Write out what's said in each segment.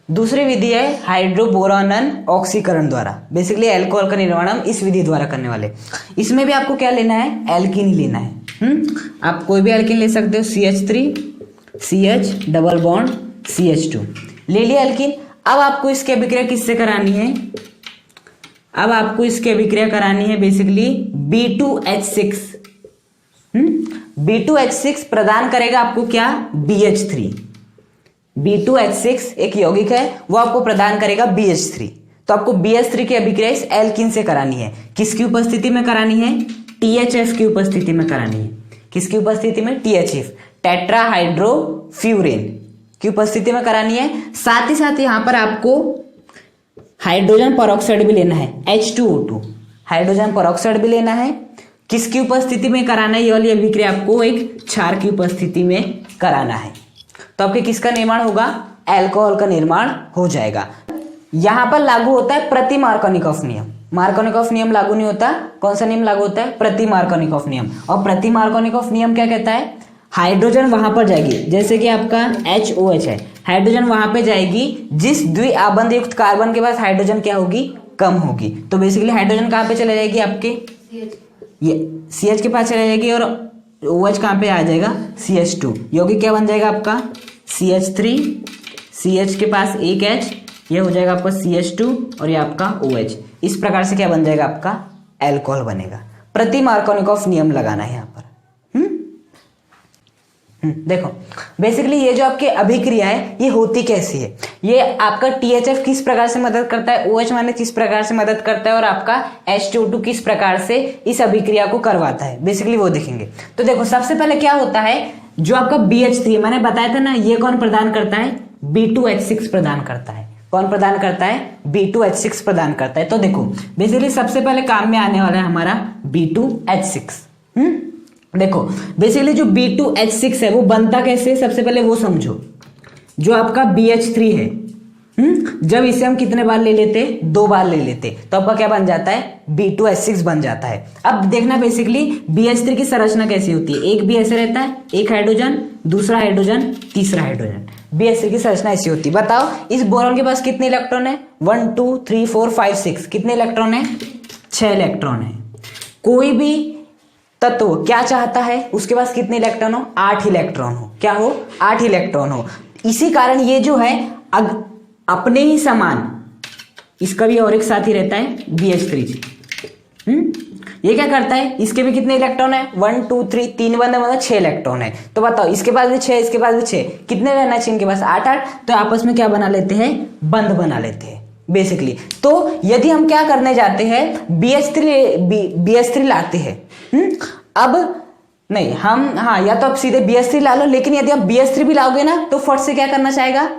दूसरी विधि है हाइड्रोबोरॉन ऑक्सीकरण द्वारा। बेसिकली अल्कोहल का निर्माण हम इस विधि द्वारा करने वाले। इसमें भी आपको क्या लेना है, एल्कीन ही लेना है। आप कोई भी एल्कीन ले सकते हो, CH3 CH double bond CH2 ले लिया एल्कीन। अब आपको इसकी अभिक्रिया किससे करानी है, अब आपको इसकी अभिक्रिया करानी है बेसिकली B2H6। B2H6 प्रदान करेगा आपको क्या, BH3। B2H6 एक यौगिक है, वो आपको प्रदान करेगा BH3। तो आपको BH3 की अभिक्रिया इस एल्कीन से करानी है। किसकी उपस्थिति में करानी है, THF की उपस्थिति में करानी है। किसकी उपस्थिति में, THF टेट्राहाइड्रोफ्यूरेन की उपस्थिति में करानी है। साथ ही साथ यहां पर आपको हाइड्रोजन परऑक्साइड भी लेना है, H2O2 हाइड्रोजन परऑक्साइड भी लेना है। किसकी उपस्थिति में कराना है, ये वाली अभिक्रिया आपको एक क्षार की उपस्थिति में कराना है। तो आपके किसका निर्माण होगा, अल्कोहल का निर्माण हो जाएगा। यहां पर लागू होता है प्रति मार्कोनिकॉफ नियम। मार्कोनिकॉफ नियम लागू नहीं होता, कौन सा नियम लागू होता है, प्रति मार्कोनिकॉफ नियम। और प्रति मार्कोनिकॉफ नियम क्या कहता है, हाइड्रोजन वहां पर जाएगी, जैसे कि आपका HOH है, हाइड्रोजन वहां पे जाएगी जिस द्विआबंध युक्त कार्बन के पास हाइड्रोजन क्या होगी, कम होगी। तो बेसिकली हाइड्रोजन कहां पे चले जाएगी, आपके ये CH के पास चले जाएगी, और OH कहां पे आ जाएगा, CH2। यौगिक क्या बन जाएगा आपका CH3, CH के पास एक H, ये हो जाएगा आपका CH2 और ये आपका OH। इस प्रकार से क्या बन जाएगा, आपका अल्कोहल बनेगा। प्रति मार्कोनिकॉफ नियम लगाना है यहाँ पर। देखो बेसिकली ये जो आपकी अभिक्रिया है ये होती कैसी है, ये आपका THF किस प्रकार से मदद करता है, OH माने किस प्रकार से मदद करता है, और आपका H2O2 किस प्रकार से इस अभिक्रिया को करवाता है, बेसिकली वो देखेंगे। तो देखो सबसे पहले क्या होता है, जो आपका BH3 मैंने बताया था ना, ये कौन प्रदान करता है, B2H6 प्रदान करता है। कौन प्रदान करता है, B2H6 प्रदान करता है। तो देखो बेसिकली सबसे पहले काम में आने वाला है हमारा B2H6। देखो बेसिकली जो B2H6 है वो बनता कैसे, सबसे पहले वो समझो। जो आपका BH3 है, जब इसे हम कितने बार ले लेते, 2 बार ले लेते, तो आपका क्या बन जाता है, B2H6 बन जाता है। अब देखना बेसिकली BH3 की संरचना कैसी होती है, एक भी ऐसे रहता है, एक हाइड्रोजन, दूसरा हाइड्रोजन, तीसरा हाइड्रोजन। BH3 की संरचना ऐसी होती है। बताओ इस बोरॉन के पास कितने इलेक्ट्रॉन है, 1 2 3 4 5 6, कितने इलेक्ट्रॉन है, 6 इलेक्ट्रॉन है। कोई भी तत्व क्या चाहता है, उसके पास कितने इलेक्ट्रॉन हो, 8 इलेक्ट्रॉन हो, क्या हो, 8 इलेक्ट्रॉन हो। इसी कारण ये जो है अपने ही समान, इसका भी और एक साथी रहता है BH3। ये क्या करता है, इसके भी कितने इलेक्ट्रॉन है, 1 2 3, 3 बंद मतलब 6 इलेक्ट्रॉन है। तो बताओ इसके पास भी 6, इसके पास भी 6, कितने रहना चाहिए इनके पास, 8 8। तो आपस में क्या बना लेते हैं, बंध बना लेते हैं बेसिकली। तो यदि हम क्या करने जाते हैं, BH3 लाते हैं, अब नहीं हम, हाँ या तो आप सीधे BH3 ला लो, लेकिन यदि आप BH3 भी लाओगे ना तो फट से क्या करना चाहेगा,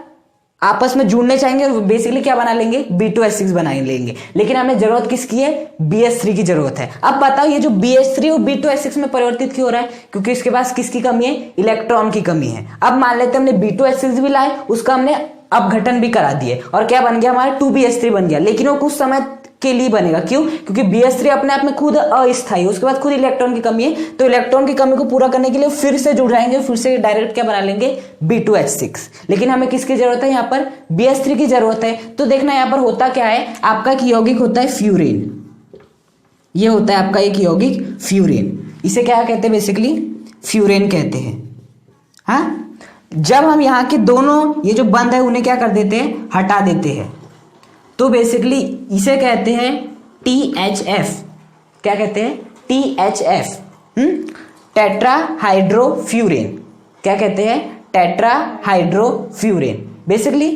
आपस में जुड़ने चाहेंगे और बेसिकली क्या बना लेंगे, B2H6 बना लेंगे। लेकिन हमें जरूरत किसकी है, BH3 की जरूरत है। अब बताओ ये जो BH3 और B2H6 में परिवर्तित क्यों हो रहा है, क्योंकि इसके पास किसकी कमी है, इलेक्ट्रॉन की कमी है। अब मान लेते हमने B2H6 भी लाए, उसका हमने अपघटन भी करा दिए, और क्या बन गया हमारा 2BH3 बन गया। लेकिन वो कुछ समय के लिए बनेगा, क्यों, क्योंकि BH3 अपने आप में खुद अस्थायी, उसके बाद खुद इलेक्ट्रॉन की कमी है, तो इलेक्ट्रॉन की कमी को पूरा करने के लिए फिर से जुड़ जाएंगे, फिर से डायरेक्ट क्या बना लेंगे, B2H6। लेकिन हमें किसकी जरूरत है, यहाँ पर BH3 की जरूरत है। तो देखना यहाँ पर होता क्या है, आपका एक यौगिक होता है फ्यूरेन, ये होता है आपका एक यौगिक फ्यूरेन। इसे क्या कहते हैं, बेसिकली फ्यूरेन कहते हैं। हाँ, जब हम यहाँ के दोनों ये जो बंध है उन्हें क्या कर देते हैं, हटा देते हैं, तो बेसिकली इसे कहते हैं THF। क्या कहते हैं, THF, टेट्राहाइड्रोफ्यूरेन। क्या कहते हैं, टेट्राहाइड्रोफ्यूरेन बेसिकली।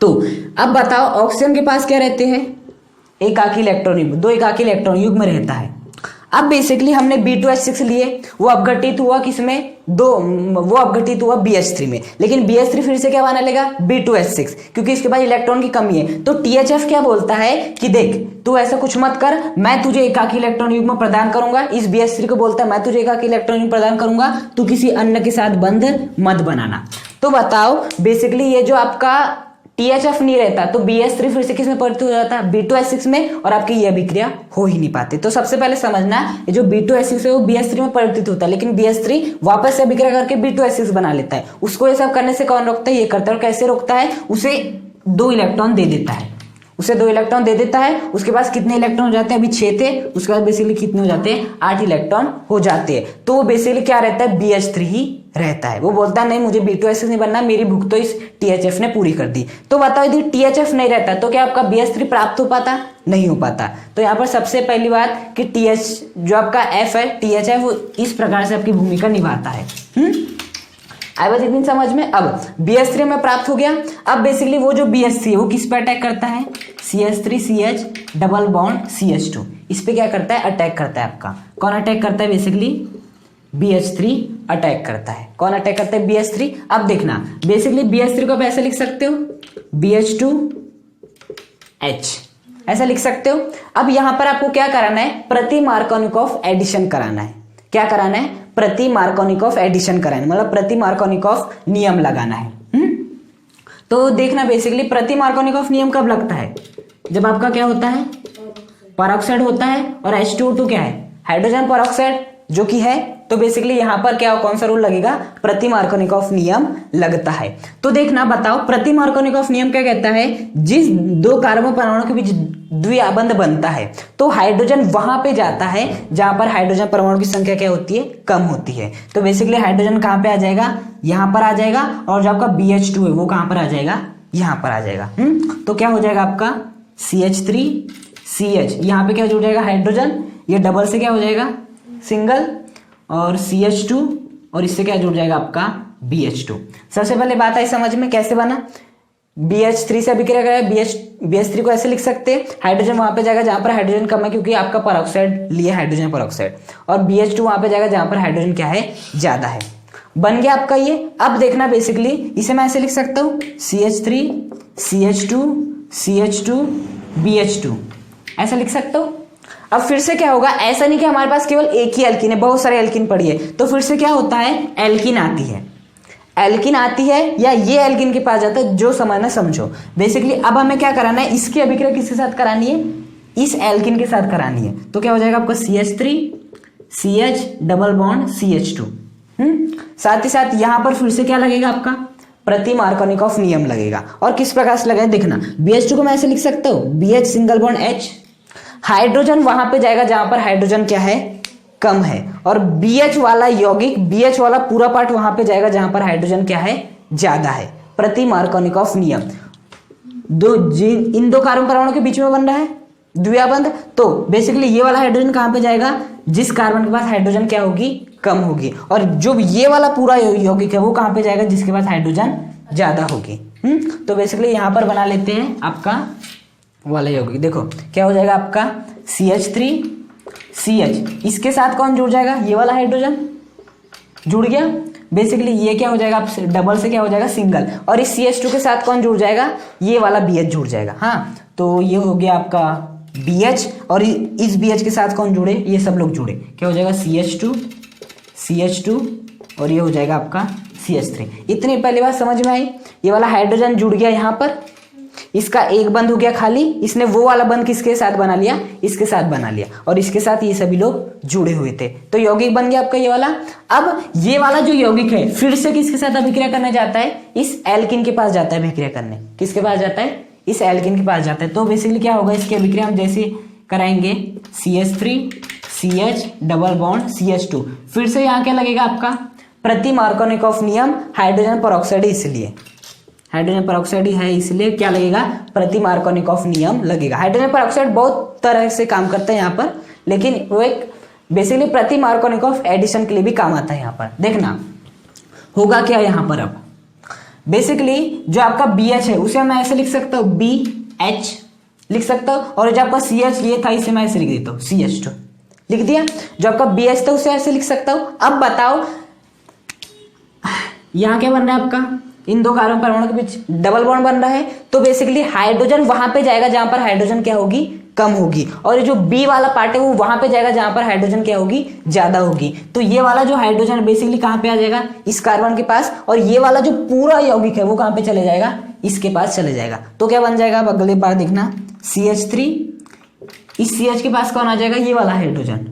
तो अब बताओ ऑक्सीजन के पास क्या रहते हैं, एकाकी इलेक्ट्रॉन युग्म, 2 एकाकी इलेक्ट्रॉन युग्म में रहता है। अब बेसिकली हमने B2H6 लिए, वो अपघटित हुआ किसमें, वो अपघटित हुआ BH3 में। लेकिन BH3 फिर से क्या बना लेगा, B2H6, क्योंकि इसके पास इलेक्ट्रॉन की कमी है। तो THF क्या बोलता है कि देख तू ऐसा कुछ मत कर, मैं तुझे एकाकी इलेक्ट्रॉन युग्म प्रदान करूंगा। इस BH3 को बोलता है मैं तुझे एकाकी इलेक्ट्रॉन युग्म प्रदान करूंगा, तू किसी अन्य के साथ बंध मत बनाना। तो बताओ बेसिकली ये जो आपका THF नहीं रहता तो BH3 फिर से किस में परिवर्तित हो जाता है, B2H6 में, और आपकी ये अभिक्रिया हो ही नहीं पाती। तो सबसे पहले समझना ये जो B2H6 है वो BH3 में परिवर्तित होता है, लेकिन BH3 वापस से अभिक्रिया करके B2H6 बना लेता है। उसको ये सब करने से कौन रोकता है, ये करता है। और कैसे रोकता है, उसे 2 इलेक्ट्रॉन दे देता है, उसे 2 इलेक्ट्रॉन दे देता है। उसके पास कितने इलेक्ट्रॉन हो जाते हैं, अभी 6 थे, उसके बाद बेसिकली कितने हो जाते हैं, 8 इलेक्ट्रॉन हो जाते हैं। तो वो बेसिकली क्या रहता है, BH3 ही रहता है। वो बोलता है नहीं मुझे B2SH नहीं बनना, मेरी भूख तो इस THF ने पूरी कर दी। तो बताओ यदि THF नहीं रहता तो क्या आपका BH3 प्राप्त हो पाता, नहीं हो पाता। तो यहाँ पर सबसे पहली बात कि TH जो आपका F है THF वो इस प्रकार से आपकी भूमिका निभाता है। आई बात इतनी समझ में। अब BH3 में प्राप्त हो गया। अब बेसिकली वो जो BH3 है वो किस पे अटैक करता है, CH3CH डबल बॉन्ड CH2, इस पे क्या करता है, अटैक करता है। आपका कौन अटैक करता है, बेसिकली BH3 अटैक करता है। कौन अटैक करता है, BH3। अब देखना बेसिकली BH3 को आप ऐसे लिख सकते हो, BH2H ऐसा लिख सकते हो। अब यहां पर आपको क्या कराना है, प्रति मार्कोनिकॉफ एडिशन कराना है। क्या कराना है, प्रति मार्कोनिकॉफ एडिशन कराना है, मतलब प्रति मार्कोनिकॉफ नियम लगाना है। तो देखना बेसिकली प्रति मार्कोनिकॉफ नियम कब लगता है, जब आपका क्या होता है, पेरोक्साइड होता है और H2O2 क्या है, हाइड्रोजन पेरोक्साइड जो कि है। तो बेसिकली यहां पर क्या कौन सा रूल लगेगा, प्रति मार्कोनिकॉफ नियम लगता है। तो देखना बताओ प्रति मार्कोनिकॉफ नियम क्या कहता है, जिस 2 कार्बन परमाणु के बीच द्विआबंध बनता है तो हाइड्रोजन वहां पे जाता है जहां पर हाइड्रोजन परमाणु की संख्या क्या होती है, कम होती है। तो बेसिकली हाइड्रोजन कहां पे आ जाएगा, यहां पर आ जाएगा, और जो आपका BH2 है वो कहां पर आ जाएगा, यहां पर आ जाएगा। तो क्या हो जाएगा आपका CH3CH, यहां पे क्या जुड़ जाएगा, हाइड्रोजन, ये डबल से क्या हो जाएगा, सिंगल, और CH2, और इससे क्या जुड़ जाएगा आपका BH2। सबसे पहले बात आई समझ में कैसे बना, BH3 से अभिक्रिया करेगा, BH3 को ऐसे लिख सकते हैं, हाइड्रोजन वहां पे जाएगा जहां पर हाइड्रोजन कम है क्योंकि आपका पेरोक्साइड लिया हाइड्रोजन पेरोक्साइड, और BH2 वहां पे जाएगा जहां पर हाइड्रोजन क्या है, ज्यादा है। बन गया आपका ये। अब देखना बेसिकली इसे मैं ऐसे लिख सकता हूं, CH3 CH2 CH2 BH2 ऐसा लिख सकता हूं। अब फिर से क्या होगा, ऐसा नहीं कि हमारे पास केवल एक ही एल्कीन है, बहुत सारे एल्कीन पड़ी है, तो फिर से क्या होता है, एल्कीन आती है, एल्कीन आती है या ये एल्कीन के पास जाता है, जो समझना समझो। बेसिकली अब हमें क्या कराना है, इसकी अभिक्रिया किसके साथ करानी है, इस एल्कीन के साथ करानी है। तो क्या हो जाएगा आपका CH3CH डबल बॉन्ड CH2। साथ ही साथ यहां पर फिर से क्या लगेगा आपका, प्रति मार्कोनिकॉफ नियम लगेगा। और किस प्रकार से लगेगा देखना, BH2 को मैं ऐसे लिख सकता हूं, BH single bond H, hydrogen वहां पे जाएगा जहां पर हाइड्रोजन क्या है, कम है, और BH वाला यौगिक, BH वाला पूरा पार्ट वहां पे जाएगा जहां पर हाइड्रोजन क्या है, ज्यादा है। प्रति मार्कोनिकॉफ नियम, इन 2 कार्बन परमाणु के बीच में बन रहा है द्विआबंध, तो बेसिकली ये वाला हाइड्रोजन कहां पे जाएगा, जिस कार्बन के पास हाइड्रोजन क्या होगी, कम होगी, और जो ये वाला पूरा यौगिक है वो कहां पे जाएगा, जिसके पास हाइड्रोजन ज्यादा होगी। तो बेसिकली यहां पर बना लेते हैं आपका वाला यौगिक। देखो क्या हो जाएगा आपका CH3CH, इसके साथ कौन जुड़ जाएगा, ये वाला हाइड्रोजन जुड़ गया। बेसिकली ये क्या हो जाएगा, डबल से क्या हो जाएगा, सिंगल, और इस CH2 के साथ कौन जुड़ जाएगा, ये वाला BH जुड़ जाएगा। हाँ, तो ये हो गया आपका BH, और इस BH के साथ कौन जुड़े, ये सब लोग जुड़े, क्या हो जाएगा CH2 और ये हो जाएगा आपका CH3। इतनी पहली बात समझ में आई। ये वाला हाइड्रोजन जुड़ गया यहाँ पर, इसका एक बंद हो गया खाली, इसने वो वाला बंद किसके साथ बना लिया, इसके साथ बना लिया, और इसके साथ ये सभी लोग जुड़े हुए थे, तो यौगिक बन गया आपका ये वाला। अब ये वाला जो यौगिक है फिर से किसके साथ अभिक्रिया करने जाता है, इस एल्कीन के पास जाता है अभिक्रिया करने। किसके पास जाता है, इस एल्कीन के पास जाता है। तो बेसिकली क्या होगा, इसकी अभिक्रिया हम जैसे कराएंगे, CH3CH डबल बॉन्ड CH2, फिर से यहाँ क्या लगेगा आपका, प्रति मार्कोनिकॉफ नियम, हाइड्रोजन पेरोक्साइड, इसलिए हाइड्रोजन पेरोक्साइड है इसलिए क्या लगेगा, प्रति मार्कोनिकॉफ नियम लगेगा। हाइड्रोजन पेरोक्साइड बहुत तरह से काम करता है यहाँ पर, लेकिन वो एक बेसिकली प्रति मार्कोनिकॉफ एडिशन के लिए भी काम आता है। यहाँ पर देखना होगा क्या, यहाँ पर अब बेसिकली जो आपका BH है उसे मैं ऐसे लिख सकता हूँ, BH लिख सकता हूँ, और जो आपका CH ये था इसे मैं ऐसे लिख देता हूँ, CH2 लिख दिया। जो आपका BH था उसे ऐसे लिख सकता हूँ। अब बताओ यहाँ क्या बन रहा है आपका, इन 2 कार्बन परमाणु के बीच डबल बॉन्ड बन रहा है, तो बेसिकली हाइड्रोजन वहां पे जाएगा जहां पर हाइड्रोजन क्या होगी, कम होगी, और ये जो B वाला पार्ट है वो वहां पे जाएगा जहां पर हाइड्रोजन क्या होगी, ज्यादा होगी। तो ये वाला जो हाइड्रोजन बेसिकली कहां पे आ जाएगा, इस कार्बन के पास, और ये वाला जो पूरा यौगिक है वो कहां पे चले जाएगा, इसके पास चले जाएगा। तो क्या बन जाएगा, अब अगली बार देखना, CH3, इस CH के पास कौन आ जाएगा, ये वाला हाइड्रोजन,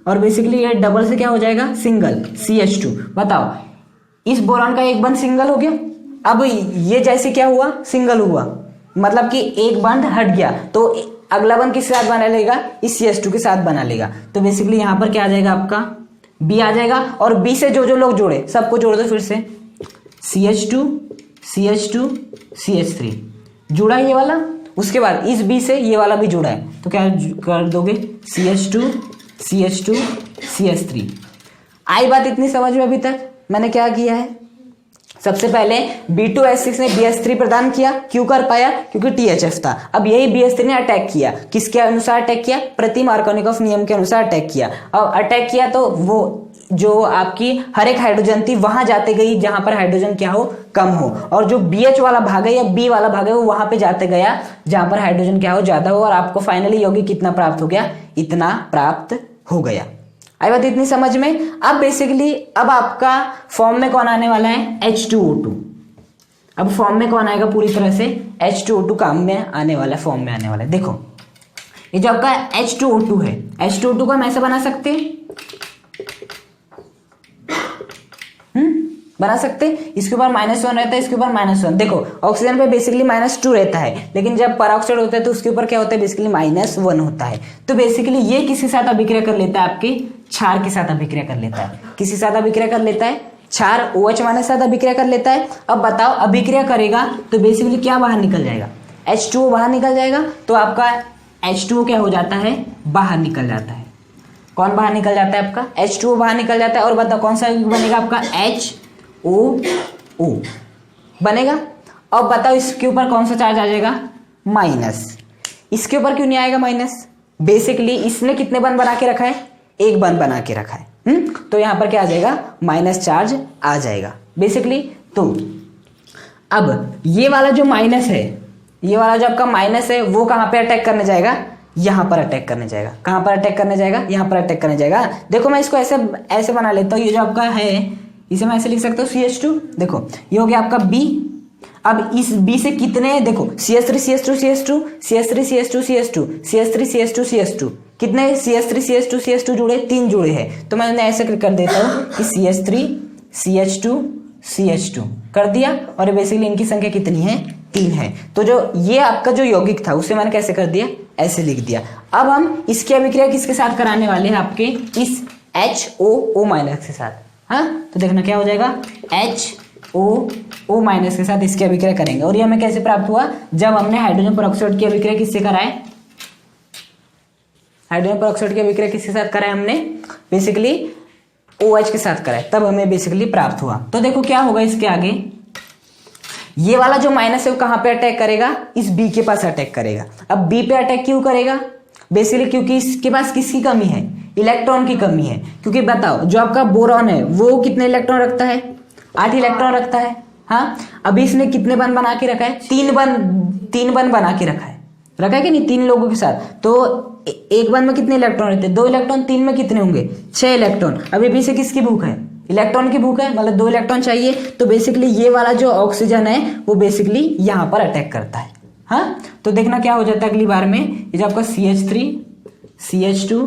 और बेसिकली ये डबल से क्या हो जाएगा, सिंगल, CH2। बताओ इस बोरान का एक बंद सिंगल हो गया, अब ये जैसे क्या हुआ, सिंगल हुआ, मतलब कि एक बंद हट गया, तो अगला बंद किसके साथ बना लेगा, इस CH2 के साथ बना लेगा। तो बेसिकली यहां पर क्या आ जाएगा आपका B आ जाएगा, और B से जो जो लोग जुड़े सबको जोड़ दो फिर से, CH2 CH2 CH3 जुड़ा ये वाला, उसके बाद इस B से ये वाला भी जुड़ा है, तो क्या कर दोगे, CH2 CH2 CH3। आई बात इतनी समझ में? अभी तक मैंने क्या किया है, सबसे पहले B2H6 ने BH3 प्रदान किया, क्यों कर पाया, क्योंकि THF था। अब यही BH3 ने अटैक किया, किसके अनुसार अटैक किया, प्रति मार्कोनिकॉफ नियम के अनुसार अटैक किया। अब अटैक किया तो वो जो आपकी हर एक हाइड्रोजन थी वहां जाते गई जहां पर हाइड्रोजन क्या हो, कम हो, और जो BH वाला भाग है या B वाला भाग है वो वहां पे जाते गया जहां पर हाइड्रोजन क्या हो, ज्यादा हो, और आपको फाइनली यौगिक कितना प्राप्त हो गया, इतना प्राप्त हो गया। आई बात इतनी समझ में? अब बेसिकली अब आपका फॉर्म में कौन आने वाला है, H2O2। अब फॉर्म में कौन आएगा, पूरी तरह से H2O2 काम में आने वाला है, फॉर्म में आने वाला है। देखो ये जो आपका H2O2 है, H2O2 को हम ऐसे बना सकते हैं, बना सकते, इसके ऊपर -1 रहता है, इसके ऊपर -1। देखो ऑक्सीजन पे बेसिकली -2 रहता है, लेकिन जब परऑक्साइड होता है तो उसके ऊपर क्या होता है, बेसिकली -1 होता है। तो बेसिकली ये किसके साथ अभिक्रिया कर लेता है, आपके क्षार के साथ अभिक्रिया कर लेता है। किसके साथ अभिक्रिया कर लेता है, क्षार OH माइनस साथ अभिक्रिया कर लेता है। अब बताओ अभिक्रिया करेगा तो बेसिकली क्या बाहर निकल जाएगा, H2O बाहर निकल जाएगा, तो आपका H2O क्या हो जाता है, बाहर निकल जाता है। कौन बाहर निकल जाता है, आपका H2O बाहर निकल जाता है। और बताओ कौन सा बनेगा, आपका HOO बनेगा। अब बताओ इसके ऊपर कौन सा चार्ज आ जाएगा, माइनस। इसके ऊपर क्यों नहीं आएगा माइनस, बेसिकली इसने कितने बंद बना के रखा है, एक बंद बना के रखा है। तो यहां पर क्या आ जाएगा, माइनस चार्ज आ जाएगा बेसिकली। तो अब ये वाला जो माइनस है, ये वाला जो आपका माइनस है वो कहां पे अटैक करने जाएगा, यहां पर अटैक करने जाएगा। कहां पर अटैक करने जाएगा, यहां पर अटैक करने जाएगा। देखो मैं इसको ऐसे ऐसे बना लेता हूं, ये जो आपका है इसे मैं ऐसे लिख सकता हूँ CH2। देखो ये हो गया आपका B। अब इस B से कितने, देखो CH3 CH2 CH2 CH3 CH2 CH2 CH3 CH2 CH2, कितने CH3 CH2 CH2 जुड़े, 3 जुड़े हैं। तो मैं ऐसे कर देता हूँ कि CH3 CH2 CH2 कर दिया, और बेसिकली इनकी संख्या कितनी है, 3 है। तो जो ये आपका जो यौगिक था उसे मैंने कैसे कर दिया, ऐसे लिख दिया। अब हम इसकी अभिक्रिया किसके साथ कराने वाले हैं, आपके इस HOO माइनस के साथ। हाँ तो देखना क्या हो जाएगा, HOO माइनस के साथ इसकी अभिक्रिया करेंगे। और ये हमें कैसे प्राप्त हुआ, जब हमने हाइड्रोजन परऑक्साइड की अभिक्रिया किससे कराए, हाइड्रोजन परऑक्साइड की अभिक्रिया किसके साथ कराए हमने, बेसिकली OH के साथ कराए, तब हमें बेसिकली प्राप्त हुआ। तो देखो क्या होगा इसके आगे, ये वाला जो माइनस है वो कहां पे अटैक करेगा, इस B के पास अटैक करेगा। अब B पे अटैक क्यों करेगा, बेसिकली क्योंकि इसके पास किसकी कमी है, इलेक्ट्रॉन की कमी है। क्योंकि बताओ जो आपका बोरॉन है वो कितने इलेक्ट्रॉन रखता है, 8 इलेक्ट्रॉन रखता है। हाँ अभी इसने कितने बंद बना के रखा है, 3 बंद बना के रखा है कि नहीं, 3 लोगों के साथ। तो एक बंद में कितने इलेक्ट्रॉन रहते हैं, 2 इलेक्ट्रॉन, 3 में कितने होंगे, 6 इलेक्ट्रॉन। अभी B से किसकी भूख है, इलेक्ट्रॉन की भूख है, मतलब 2 इलेक्ट्रॉन चाहिए। तो बेसिकली ये वाला जो ऑक्सीजन है वो बेसिकली यहां पर अटैक करता है। हाँ तो देखना क्या हो जाता है अगली बार में, ये जो आपका CH3 CH2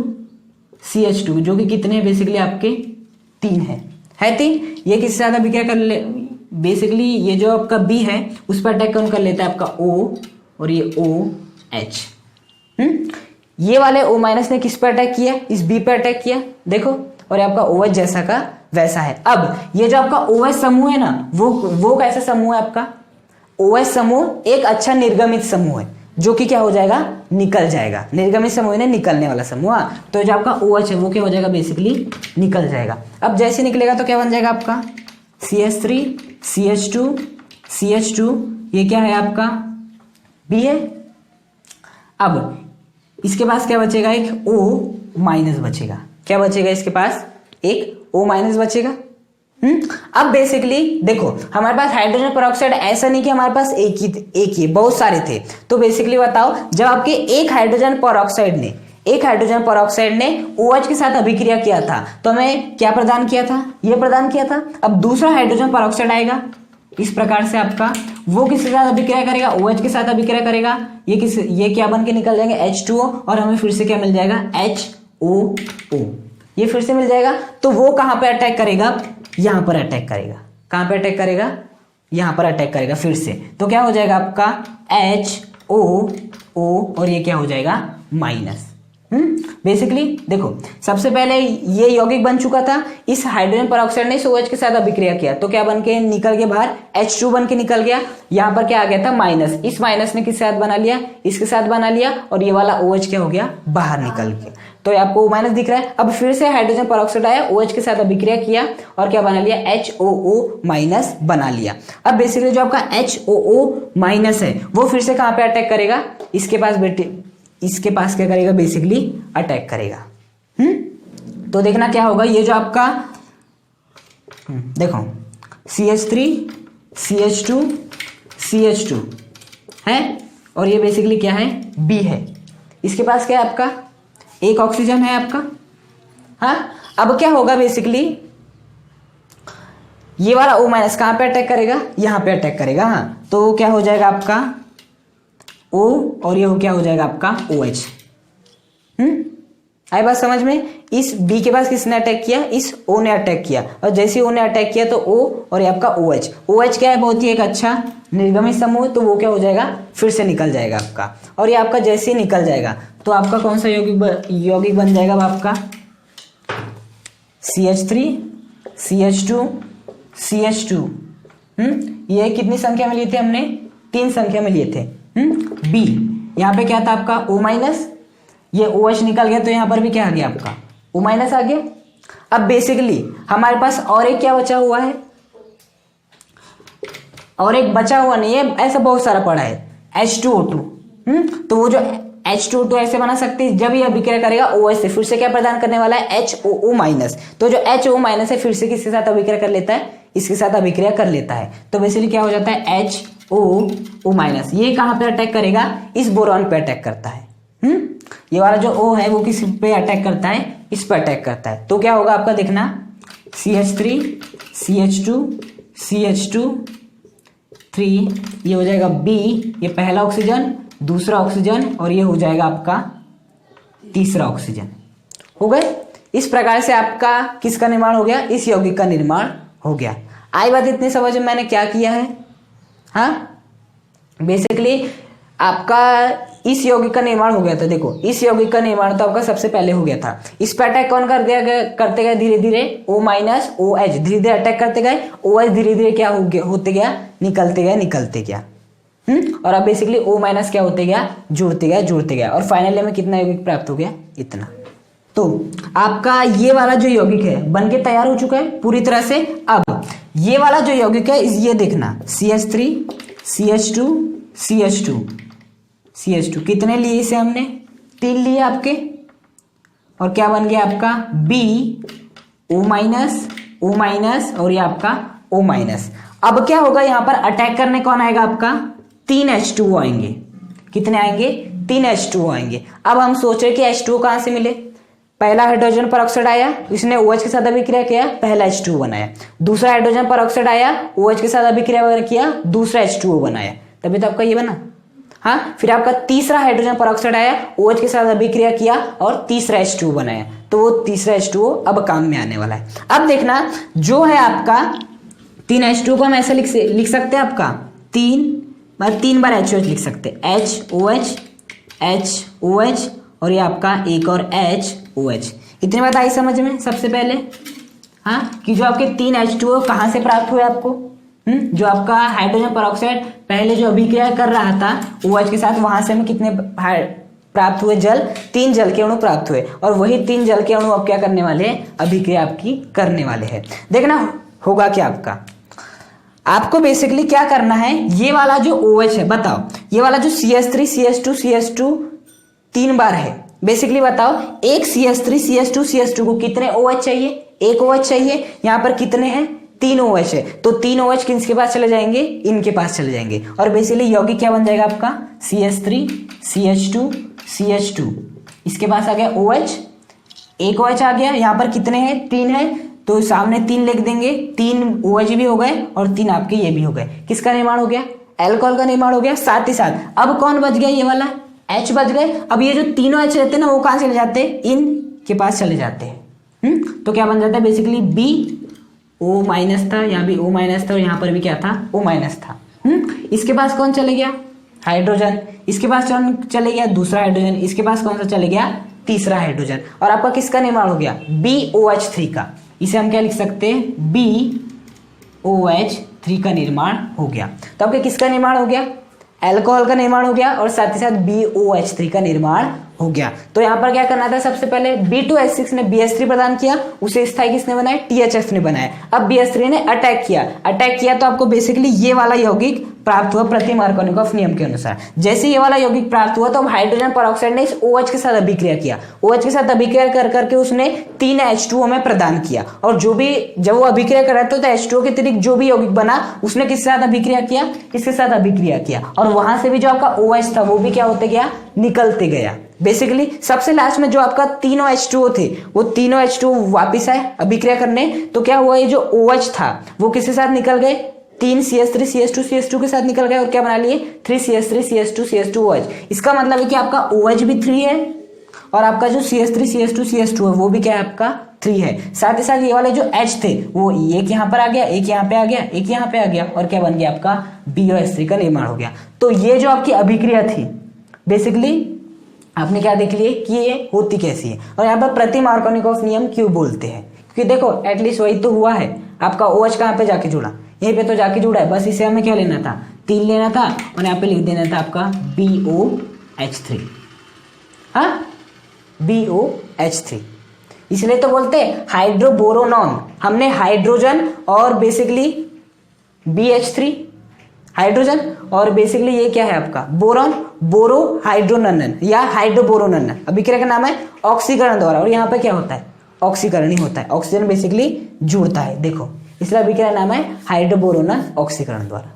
CH2 जो कि कितने हैं, बेसिकली आपके 3 है 3। ये किससे ज्यादा अभिक्रिया कर ले, बेसिकली ये जो आपका B है उस पर अटैक कौन कर लेता है, आपका O, और ये OH। ये वाले O माइनस ने किस पर अटैक किया, इस B पे अटैक किया, देखो, और आपका OH जैसा का वैसा है। अब ये जो आपका OH समूह है ना, वो कैसा समूह है आपका, OH समूह एक अच्छा निर्गमित समूह है, जो कि क्या हो जाएगा, निकल जाएगा। निर्गमित समूह ने निकलने वाला समूह। तो जो आपका OH है वो क्या हो जाएगा, बेसिकली निकल जाएगा। अब जैसे निकलेगा तो क्या बन जाएगा आपका CH3 CH2 CH2, ये क्या है आपका B है। अब इसके पास क्या बचेगा, एक O माइनस बचेगा। क्या बचेगा इसके पास, एक O माइनस बचेगा। अब बेसिकली देखो हमारे पास हाइड्रोजन परऑक्साइड ऐसा नहीं कि हमारे पास एक ही बहुत सारे थे। तो बेसिकली बताओ जब आपके एक हाइड्रोजन परऑक्साइड ने OH के साथ अभिक्रिया किया था तो हमें क्या प्रदान किया था, ये प्रदान किया था। अब दूसरा हाइड्रोजन परऑक्साइड आएगा इस प्रकार से आपका, वो किसके साथ अभिक्रिया करेगा, OH के साथ अभिक्रिया करेगा। ये क्या बन के निकल जाएंगे, H2O, और हमें फिर से क्या मिल जाएगा, HOO, ये फिर से मिल जाएगा। तो वो कहां पे अटैक करेगा, यहां पर अटैक करेगा। कहां पे अटैक करेगा, यहां पर अटैक करेगा फिर से, तो क्या हो जाएगा आपका HOO और ये क्या हो जाएगा माइनस। बेसिकली देखो सबसे पहले ये यौगिक बन चुका था, इस हाइड्रोजन परऑक्साइड ने इस OH के साथ अभिक्रिया किया तो क्या बन के निकल के बाहर H2 बन के निकल गया, यहां पर क्या आ गया था माइनस, इस माइनस ने किसके साथ बना लिया, इसके साथ बना लिया और ये वाला OH क्या हो गया बाहर निकल गया, तो ये आपको माइनस दिख रहा है। अब फिर से हाइड्रोजन परऑक्साइड आया, OH के साथ अभिक्रिया किया और क्या बना लिया HOO माइनस बना लिया। अब बेसिकली जो आपका HOO माइनस है वो फिर से कहां पे अटैक करेगा, इसके पास बेटे इसके पास क्या करेगा बेसिकली अटैक करेगा। तो देखना क्या होगा, ये जो आपका देखो CH3 CH2 CH2 है और ये बेसिकली क्या है B है, इसके पास क्या है आपका एक ऑक्सीजन है आपका। हाँ अब क्या होगा बेसिकली ये वाला O माइनस कहां पे अटैक करेगा, यहां पे अटैक करेगा। हाँ तो क्या हो जाएगा आपका O और ये क्या हो जाएगा आपका OH। आई बात समझ में, इस B के पास किसने अटैक किया, इस O ने अटैक किया और जैसे O ने अटैक किया तो O और ये आपका OH, OH क्या है बहुत ही एक अच्छा निर्गमित समूह, तो वो क्या हो जाएगा फिर से निकल जाएगा आपका, और ये आपका जैसे ही निकल जाएगा तो आपका कौन सा यौगिक बन जाएगा आपका CH3 CH2 CH2। ये कितनी संख्या में लिए थे हमने, 3 संख्या में लिए थे। B यहाँ पे क्या था आपका O माइनस, ये OH निकल गया तो यहाँ पर भी क्या आ गया आपका O माइनस आ गया। अब बेसिकली हमारे पास और एक क्या बचा हुआ है, और एक बचा हुआ नहीं है, ऐसा बहुत सारा पड़ा है H2O2। तो वो जो H2O2 ऐसे बना सकते हैं, जब ये अभिक्रिया करेगा OH से फिर से क्या प्रदान करने वाला है HOO माइनस, तो जो HO माइनस है फिर से किसके साथ अभिक्रिया कर लेता है, इसके साथ अभिक्रिया कर लेता है, तो बेसिकली क्या हो जाता है HOO माइनस। ये कहां पे अटैक करेगा, इस बोरॉन पे अटैक करता है। ये वाला जो O है वो किस पे अटैक करता है, इस पे अटैक करता है, तो क्या होगा आपका देखना CH3 CH2 CH2 3, ये हो जाएगा B, ये पहला ऑक्सीजन दूसरा ऑक्सीजन और ये हो जाएगा आपका तीसरा ऑक्सीजन। हो गए, इस प्रकार से आपका किसका निर्माण हो गया, इस यौगिक का निर्माण हो गया। आई बात इतनी समझ में मैंने क्या किया है। हाँ बेसिकली आपका इस यौगिक का निर्माण हो गया था, देखो इस यौगिक का निर्माण तो आपका सबसे पहले हो गया था, इस पर अटैक कौन कर दिया गया, करते गए धीरे धीरे O माइनस OH धीरे धीरे अटैक करते गए, OH धीरे धीरे क्या हो गया होते गया निकलते गया। और अब बेसिकली O माइनस क्या होते गया जुड़ते गया और फाइनली में कितना यौगिक प्राप्त हो गया, इतना। तो आपका ये वाला जो यौगिक है बनके तैयार हो चुका है पूरी तरह से। अब ये वाला जो यौगिक है ये देखना CH3 CH2 CH2 CH2 कितने लिए इसे हमने 3 लिए आपके, और क्या बन गया आपका B O माइनस और ये आपका O माइनस। अब क्या होगा यहाँ पर अटैक करने कौन आएगा आपका 3 H2O आएंगे, कितने आएंगे 3 H2O आएंगे। अब हम सोच रहे कि H2O कहां से मिले, पहला हाइड्रोजन परऑक्साइड आया इसने OH के साथ अभिक्रिया किया, पहला H2O बनाया, दूसरा हाइड्रोजन परऑक्साइड आया OH के साथ अभिक्रिया किया, दूसरा H2O बनाया, तभी तो आपका ये बना। हाँ फिर आपका तीसरा हाइड्रोजन परऑक्साइड आया OH के साथ अभिक्रिया किया और तीसरा H2O बनाया, तो वो तीसरा H2O अब काम में आने वाला है। अब देखना जो है आपका 3 H2O को हम ऐसे लिख सकते हैं आपका 3 बार HOH लिख सकते हैं, HOH और ये आपका एक और HOH। इतनी बात आई समझ में सबसे पहले। हाँ कि जो आपके 3 H2O कहाँ से प्राप्त हुए आपको, जो आपका हाइड्रोजन परऑक्साइड पहले जो अभिक्रिया कर रहा था OH के साथ, वहां से हमें कितने प्राप्त हुए, जल 3 जल के अणु प्राप्त हुए, और वही 3 जल के अणु अब क्या करने वाले हैं, अभिक्रिया आपकी करने वाले हैं। देखना होगा क्या आपको बेसिकली क्या करना है, ये वाला जो OH है बताओ, ये वाला जो CH3 CH2 3 बार है, बेसिकली बताओ एक CH3 CH2 को कितने OH चाहिए, एक OH चाहिए, यहाँ पर कितने हैं 3 OH है, तो 3 OH किसके पास चले जाएंगे, इनके पास चले जाएंगे, और बेसिकली यौगिक क्या बन जाएगा आपका CH3 CH2 इसके पास आ गया OH, एक OH आ गया, यहाँ पर कितने हैं 3 है, तो सामने 3 लिख देंगे, 3 OH भी हो गए और 3 आपके ये भी हो गए, किसका निर्माण हो गया, एल्कोहल का निर्माण हो गया। साथ ही साथ अब कौन बच गया, ये वाला H बच गए। अब ये जो तीनों H रहते हैं ना वो कहां चले जाते हैं, इन के पास चले जाते हैं। तो क्या बन जाता है बेसिकली O माइनस था, यहाँ भी O माइनस था और यहाँ पर भी क्या था, O माइनस था। इसके पास कौन चले गया, हाइड्रोजन। इसके पास कौन चले गया, दूसरा हाइड्रोजन। इसके पास कौन सा चले गया, तीसरा हाइड्रोजन। और आपका किसका निर्माण हो गया, BOH3 का। इसे हम क्या लिख सकते हैं, BOH3 का निर्माण हो गया। तो आपके किसका निर्माण हो गया, अल्कोहल का निर्माण हो गया और साथ ही साथ BOH3 का निर्माण हो गया। तो यहाँ पर क्या करना था, सबसे पहले B2H6 ने BH3 प्रदान किया, उसे स्थायी किसने बनाया, THF ने बनाया। अब BH3 ने अटैक किया तो आपको बेसिकली ये वाला यौगिक प्राप्त हुआ प्रति मार्कोनिकोव नियम के अनुसार। जैसे ये वाला यौगिक प्राप्त हुआ तो अब हाइड्रोजन परऑक्साइड ने इस OH के साथ अभिक्रिया किया। OH के साथ अभिक्रिया कर करके उसने 3 H2O में प्रदान किया और जब वो अभिक्रिया कर रहा था तो H2O के अतिरिक्त जो भी यौगिक बना उसने किसके साथ अभिक्रिया किया, इसके साथ अभिक्रिया किया और वहां से भी जो आपका OH था वो भी क्या होते गया, निकलते गया। बेसिकली सबसे लास्ट में जो आपका तीनों H2O थे वो तीनों H2O वापिस आए अभिक्रिया करने। तो क्या हुआ, ये जो OH था वो किसके साथ निकल गए, 3 CH3 CH2 के साथ निकल गए और क्या बना लिए, 3 CH3 CH2 CH2OH। इसका मतलब है कि आपका OH भी 3 है और आपका जो CH3 CH2 CH2 है वो भी क्या है, आपका 3 है। साथ ही साथ ये वाले जो H थे वो एक यहाँ पर आ गया, एक यहाँ पे आ गया, एक यहाँ पे आ गया और क्या बन गया, आपका BOH3 का निर्माण हो गया। तो ये जो आपकी अभिक्रिया थी बेसिकली आपने क्या देख लिए कि ये होती कैसी है। और यहाँ पर प्रति मार्कोनिकोव नियम क्यों बोलते हैं, क्योंकि देखो एटलीस्ट वही तो हुआ है, आपका OH कहाँ पे जाके जुड़ा, यहीं पे तो जाके जुड़ा है। बस इसे हमें क्या लेना था, 3 लेना था और यहाँ पे लिख देना था आपका BOH3। हाँ, BOH3। इसलिए तो बोलते हैं हाइड्रोबोरोनॉन। हमने हाइड्रोजन और बेसिकली BH3 हाइड्रोजन और बेसिकली ये क्या है आपका बोरॉन, बोरो हाइड्रोनन या हाइड्रोबोरोनन। अभिक्रिया का नाम है ऑक्सीकरण द्वारा और यहाँ पे क्या होता है, ऑक्सीकरण ही होता है, ऑक्सीजन बेसिकली जुड़ता है। देखो इसलिए अभिक्रिया नाम है हाइड्रोबोरोनन ऑक्सीकरण द्वारा।